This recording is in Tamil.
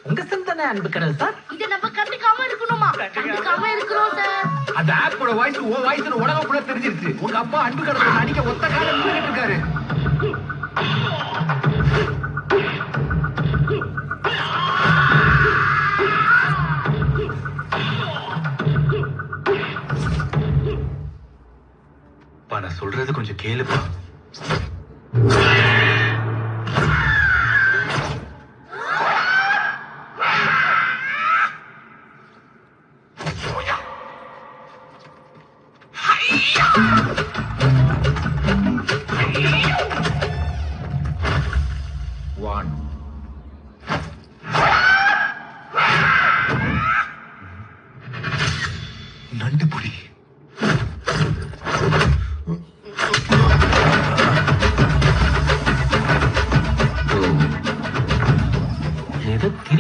உங்க செல் தானே அன்பு கடல் சார். இத நம்ம கண்டுக்காம இருக்கணுமா? கண்டுக்காம இருக்கிறோம் சார். அந்த ஆப்போட வாய்ஸ் ஓ வாய்ஸ் உலகம் கூட தெரிஞ்சிருச்சு. உங்க அப்பா அன்பு கடல் அடிக்க ஒத்த காலம் நின்னுட்டு இருக்காரு. நான் சொல்றது கொஞ்சம் கேளுப்பா.